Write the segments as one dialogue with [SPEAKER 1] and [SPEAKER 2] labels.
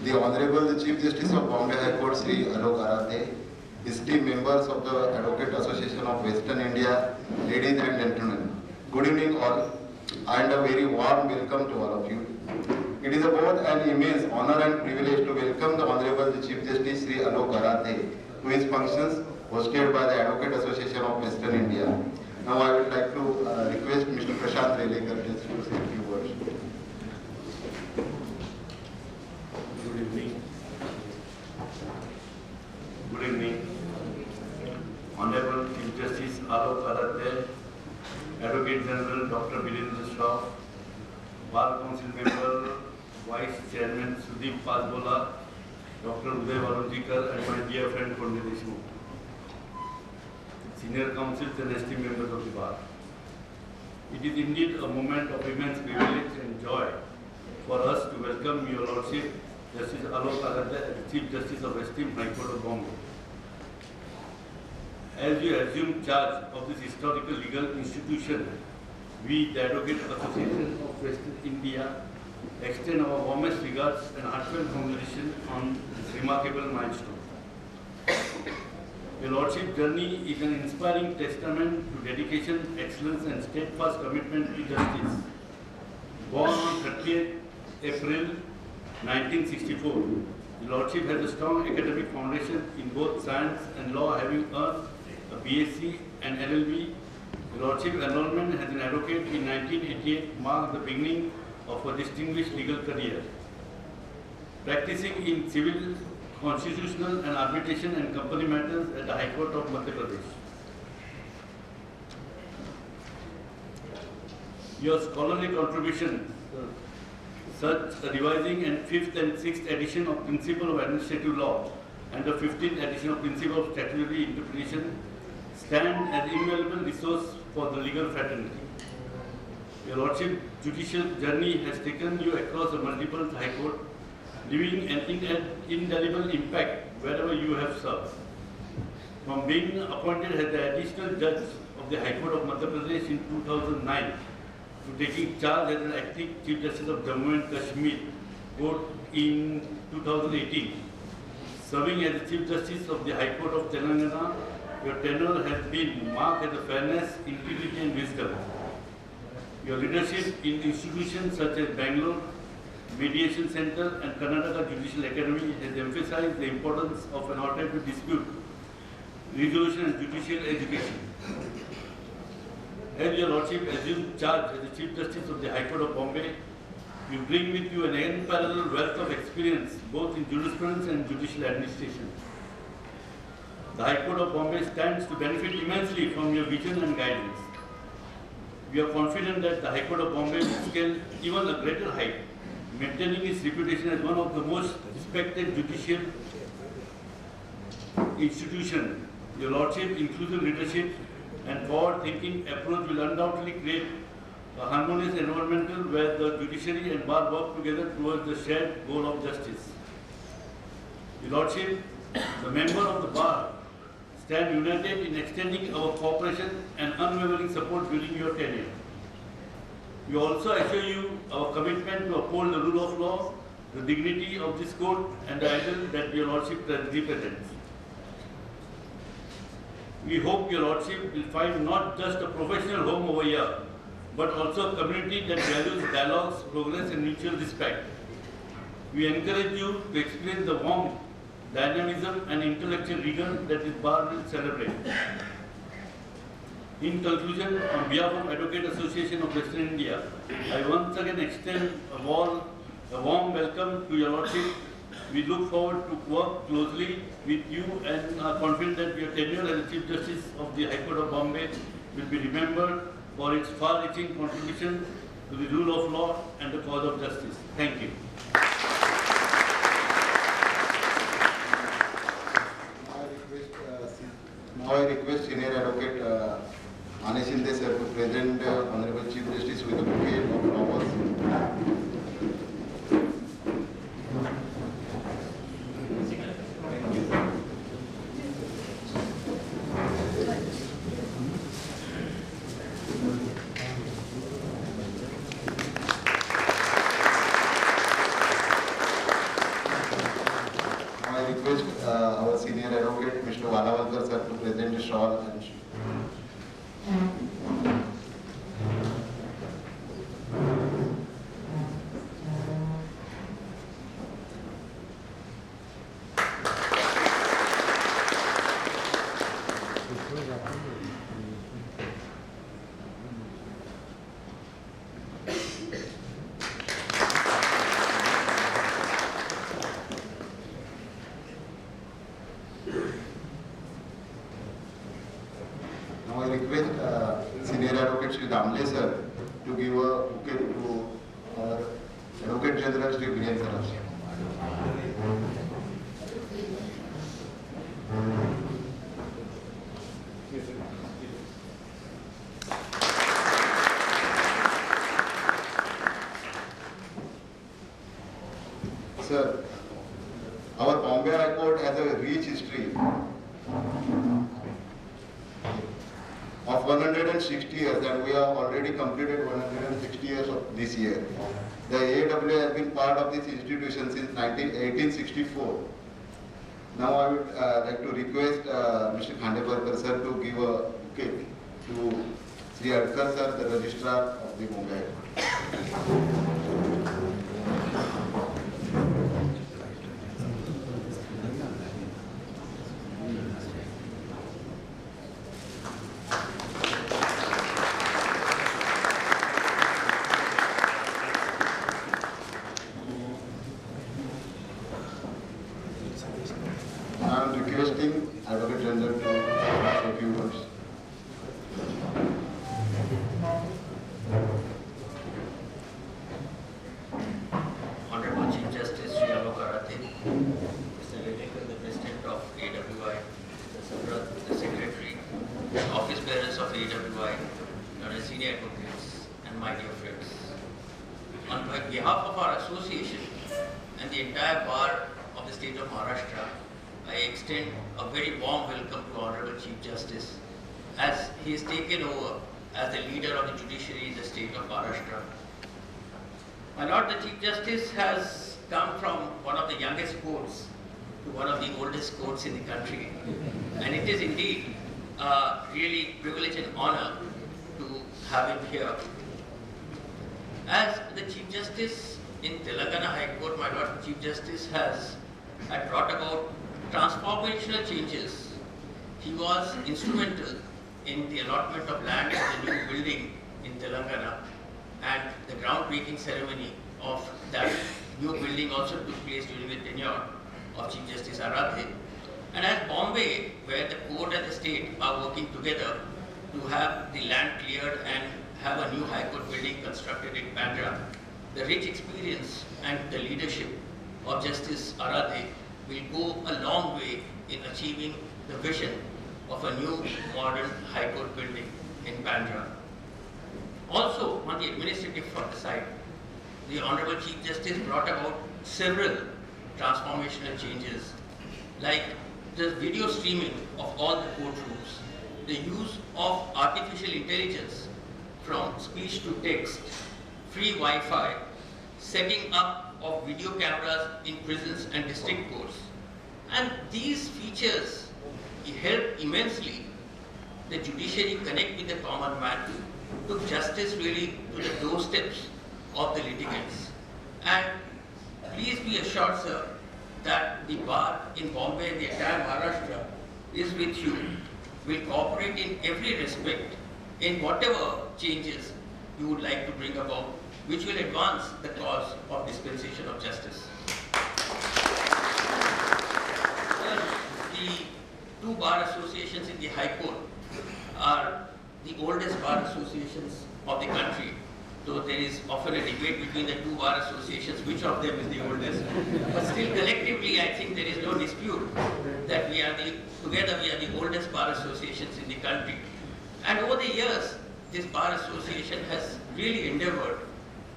[SPEAKER 1] the Honorable the Chief Justice of Bombay High Court, Sri Alok Aradhe, esteemed members of the Advocate Association of Western India, ladies and gentlemen. Good evening all, and a very warm welcome to all of you. It is both an immense honor and privilege to welcome the Honorable the Chief Justice Sri Alok Aradhe to his functions hosted by the Advocate Association of Western India. Now I would like to request Mr. Prashant Relekar to say a few words.
[SPEAKER 2] Good evening. Good evening. Honorable Chief Justice Alok Aradhe, Advocate General Dr. Birendra, Bar Council Member, Vice Chairman Sudeep Pasbola, Dr. Uday Varunjikar, and my dear friend Felicitation, Senior Counsels and esteemed members of the Bar. It is indeed a moment of immense privilege and joy for us to welcome Your Lordship, Justice Alok Aradhe, as Chief Justice of esteemed High Court of Bombay. As you assume charge of this historical legal institution, we, the Advocate Association of Western India, extend our warmest regards and heartfelt congratulations on this remarkable milestone. Your Lordship's journey is an inspiring testament to dedication, excellence, and steadfast commitment to justice. Born on 30th April 1964, Your Lordship has a strong academic foundation in both science and law, having earned a BSc and LLB. Your Lordship enrollment as an advocate in 1988 marked the beginning of a distinguished legal career. Practicing in civil, constitutional and arbitration and company matters at the High Court of Madhya Pradesh. Your scholarly contributions, such as revising and 5th and 6th edition of Principle of Administrative Law and the 15th edition of Principle of Statutory Interpretation, stand as invaluable resource for the legal fraternity. Your Lordship's judicial journey has taken you across the multiple High Court, leaving an indelible impact wherever you have served. From being appointed as the additional judge of the High Court of Madhya Pradesh in 2009 to taking charge as an acting Chief Justice of Jammu and Kashmir Court in 2018, serving as the Chief Justice of the High Court of Telangana, your tenure has been marked as fairness, integrity and wisdom. Your leadership in institutions such as Bangalore Mediation Center and Karnataka Judicial Academy has emphasized the importance of an alternative dispute resolution and judicial education. As Your Lordship assumed charge as the Chief Justice of the High Court of Bombay, you bring with you an unparalleled wealth of experience both in jurisprudence and judicial administration. The High Court of Bombay stands to benefit immensely from your vision and guidance. We are confident that the High Court of Bombay will scale even a greater height, maintaining its reputation as one of the most respected judicial institutions. Your Lordship, inclusive leadership and forward-thinking approach will undoubtedly create a harmonious environment where the judiciary and bar work together towards the shared goal of justice. Your Lordship, the member of the bar stand united in extending our cooperation and unwavering support during your tenure. We also assure you our commitment to uphold the rule of law, the dignity of this court, and the ideal that Your Lordship represents. We hope Your Lordship will find not just a professional home over here, but also a community that values dialogues, progress, and mutual respect. We encourage you to experience the warmth, dynamism, and intellectual rigor that this bar will celebrate. In conclusion, on behalf of Advocate Association of Western India, I once again extend a warm welcome to Your Lordship. We look forward to work closely with you and are confident that your tenure as the Chief Justice of the High Court of Bombay will be remembered for its far-reaching contribution to the rule of law and the cause of justice. Thank you.
[SPEAKER 1] Now I request Senior Advocate Anishinde sir to present Honorable Chief Justice with a bouquet of flowers. shawl and now I request Senior Advocate Shri Hon'ble sir to give a bouquet to our Advocate General Shri Birendra. Sir, our Bombay High Court has a rich history of 160 years, and we have already completed 160 years of this year. The AAWA has been part of this institution since 1864. Now I would like to request Mr. Hon'ble sir to give a bouquet to Sri Adkar sir, the Registrar of the Bombay High Court. I am requesting Advocate General to say a few words.
[SPEAKER 3] Honorable Chief Justice Sri Alok Aradhe, Mr. Birendra, the President of AWI, the Secretary, Office Bearers of AWI, and Senior Advocates, and my dear friends. On behalf of our association and the entire bar of the state of Maharashtra, I extend a very warm welcome to Honorable Chief Justice as he has taken over as the leader of the judiciary in the state of Maharashtra. My Lord, the Chief Justice has come from one of the youngest courts to one of the oldest courts in the country, and it is indeed a really privilege and honor to have him here. As the Chief Justice in Telangana High Court, my Lord, the Chief Justice had brought about transformational changes. He was instrumental in the allotment of land for the new building in Telangana, and the groundbreaking ceremony of that new building also took place during the tenure of Chief Justice Aradhe. And as Bombay, where the court and the state are working together to have the land cleared and have a new High Court building constructed in Bandra, the rich experience and the leadership of Justice Aradhe will go a long way in achieving the vision of a new modern High Court building in Bandra. Also, on the administrative front side, the Honorable Chief Justice brought about several transformational changes, like the video streaming of all the courtrooms, the use of artificial intelligence from speech to text, free Wi-Fi, setting up of video cameras in prisons and district courts. And these features help immensely the judiciary connect with the common man, took justice really to the doorsteps of the litigants. And please be assured, sir, that the bar in Bombay and the entire Maharashtra is with you, will cooperate in every respect in whatever changes you would like to bring about, which will advance the cause of dispensation of justice. The two bar associations in the High Court are the oldest bar associations of the country, though there is often a debate between the two bar associations which of them is the oldest. But still collectively I think there is no dispute that together we are the oldest bar associations in the country. And over the years, this bar association has really endeavored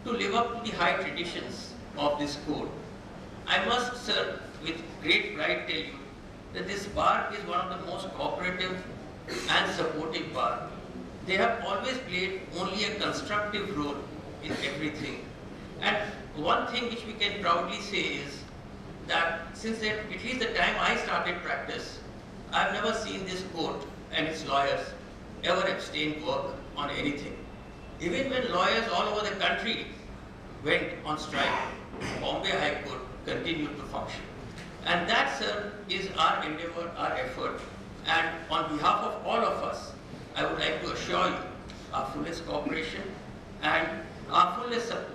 [SPEAKER 3] to live up to the high traditions of this code. I must, sir, with great pride tell you that this bar is one of the most cooperative and supportive bar. They have always played only a constructive role in everything. And one thing which we can proudly say is that since at least the time I started practice, I've never seen this court and its lawyers ever abstained work on anything. Even when lawyers all over the country went on strike, Bombay High Court continued to function. And that, sir, is our endeavor, our effort. And on behalf of all of us, I would like to assure you our fullest cooperation and our fullest support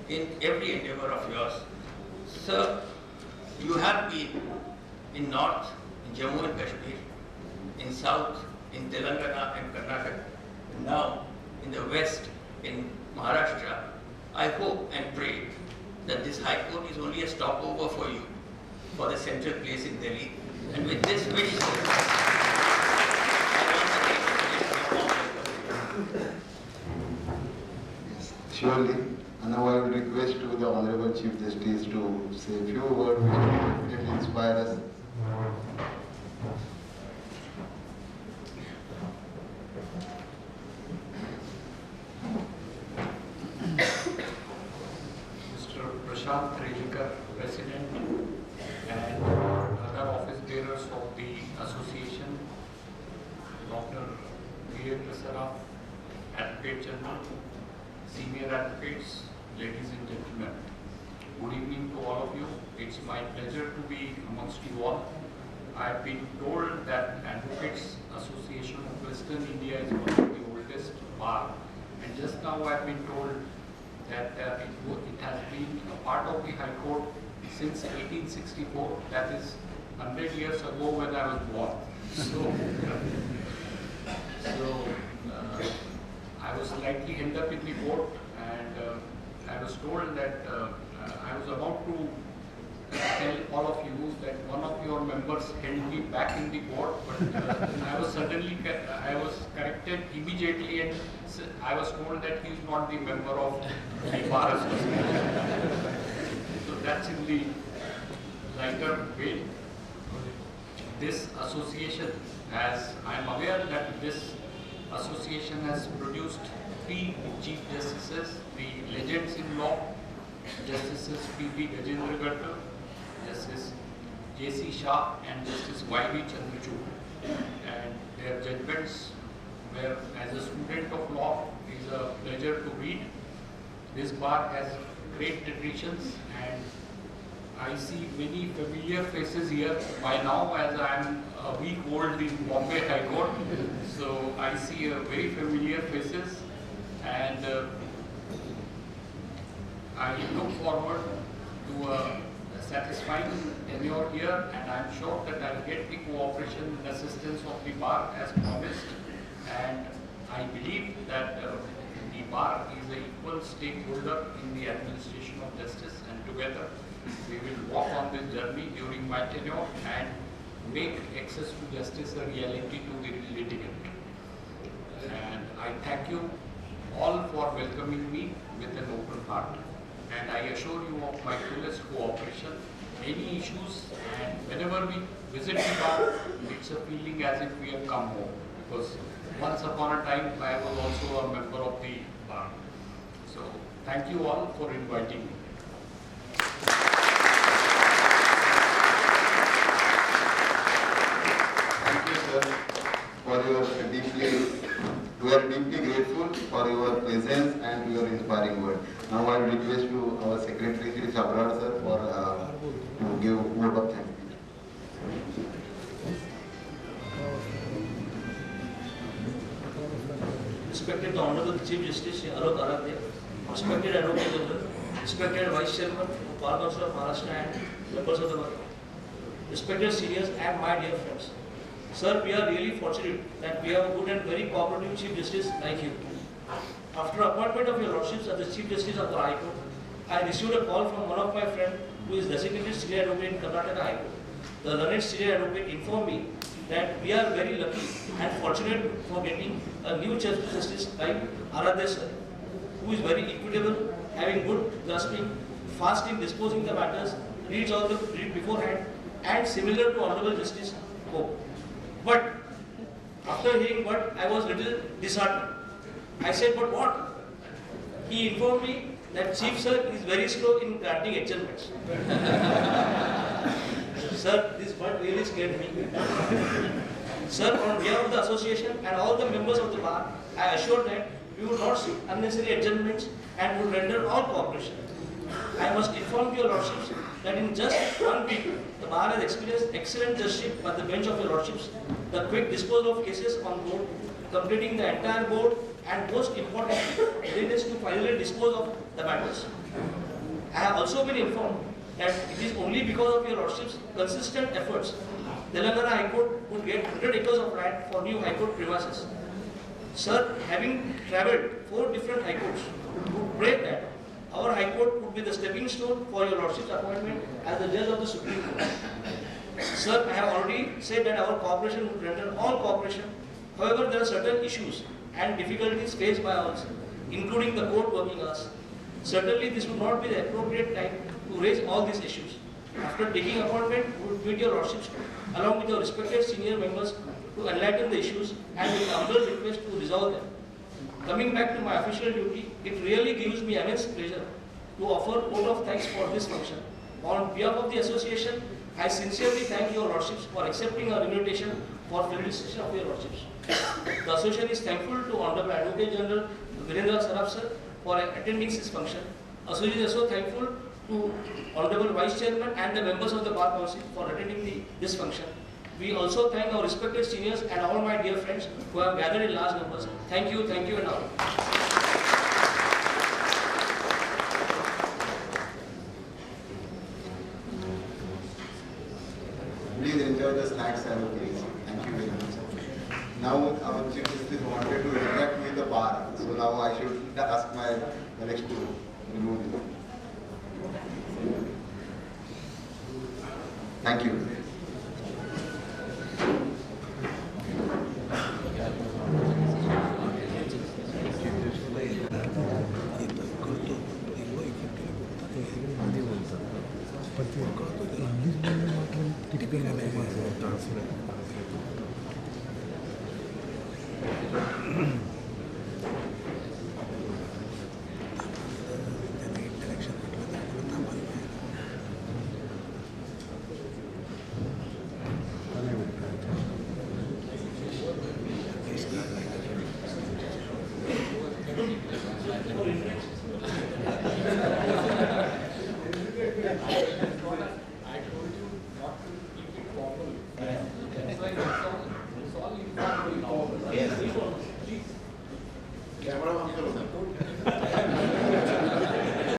[SPEAKER 3] in every endeavor of yours. Sir, you have been in North, in Jammu and Kashmir, in South, in Telangana and Karnataka, now in the West, in Maharashtra. I hope and pray that this High Court is only a stopover for you for the central place in Delhi. And with this wish, sir,
[SPEAKER 1] Surely. And now I will request to the Honorable Chief Justice to say a few words which will definitely inspire us.
[SPEAKER 4] Mr. Prashant Rejikar, President, and other office bearers of the association, Dr. Birendra Saraf, Advocate General, senior advocates, ladies and gentlemen. Good evening to all of you. It's my pleasure to be amongst you all. I've been told that Advocates Association of Western India is one of the oldest bar, and just now I've been told that it has been a part of the High Court since 1864. That is 100 years ago when I was born. I was slightly held up in the court, and I was told that I was about to tell all of you that one of your members held me back in the court, but I was corrected immediately, and I was told that he is not the member of the bar association. So that's in the lighter vein. This association, as I am aware that this association has produced 3 Chief Justices, the legends in law, Justices P.B. Gajendra Garkar, Justice J.C. Shah and Justice Y.V. Chandrachud. And their judgments were, as a student of law, is a pleasure to read. This bar has great traditions, and I see many familiar faces here by now, as I am a week old in Bombay High Court. So I see very familiar faces, and I look forward to a satisfying tenure here, and I am sure that I will get the cooperation and assistance of the bar as promised. And I believe that the bar is an equal stakeholder in the administration of justice, and together we will walk on this journey during my tenure and make access to justice a reality to the litigant. And I thank you all for welcoming me with an open heart, and I assure you of my fullest cooperation. Any issues, and whenever we visit the bar, it's a feeling as if we have come home, because once upon a time I was also a member of the bar. So thank you all for inviting me.
[SPEAKER 1] Thank you, sir, for your we are deeply grateful for your presence and your inspiring word. Now I will request you, our Secretary, Sri Sabrar, sir, to give a word of thanks.
[SPEAKER 5] Respected the Honorable Chief Justice Alok Aradhe, respected Advocate General, respected Vice Chairman of Bar Council of Maharashtra and members of the Bar, respected seniors and my dear friends. Sir, we are really fortunate that we have a good and very cooperative Chief Justice like you. After appointment of your Lordships as the Chief Justice of the High Court, I received a call from one of my friends who is designated Senior Advocate in Karnataka High Court. The learned Senior Advocate informed me that we are very lucky and fortunate for getting a new Chief Justice like Aradhe sir, who is very equitable, having good grasping, fast in disposing the matters, read beforehand, and similar to Honorable Justice Pope. But after hearing what, I was little disheartened. I said, but what? He informed me that Chief Sir is very slow in granting adjournments. Sir, this word really scared me. Sir, on behalf of the association and all the members of the bar, I assure that we would not seek unnecessary adjournments and would render all cooperation. I must inform your lordships that in just 1 week, the bar has experienced excellent judgeship by the bench of your lordships, the quick disposal of cases on board, completing the entire board, and most importantly, readiness to finally dispose of the matters. I have also been informed that it is only because of your lordships' consistent efforts, Telangana High Court would get 100 acres of land for new High Court premises. Sir, having travelled 4 different High Courts, would pray that our High Court would be the stepping stone for your lordship's appointment as the judge of the Supreme Court. Sir, I have already said that our cooperation would render all cooperation. However, there are certain issues and difficulties faced by us, including the court working hours. Certainly, this would not be the appropriate time to raise all these issues. After taking appointment, we would meet your lordships along with your respected senior members to enlighten the issues and with humble request to resolve them. Coming back to my official duty, it really gives me immense pleasure to offer vote of thanks for this function. On behalf of the association, I sincerely thank your lordships for accepting our invitation for felicitation of your lordships. The association is thankful to Hon'ble Advocate General Birendra Saraf sir for attending this function. Association is also thankful to Honorable Vice Chairman and the members of the Bar Council for attending this function. We also thank our respected seniors and all my dear friends who have gathered in large numbers. Thank you and all.
[SPEAKER 1] Please enjoy the snacks and cakes. Thank you very much. Now our Chief Justice wanted to interact with the bar, so now I should ask my colleagues to remove it. Thank you.
[SPEAKER 6] Transfer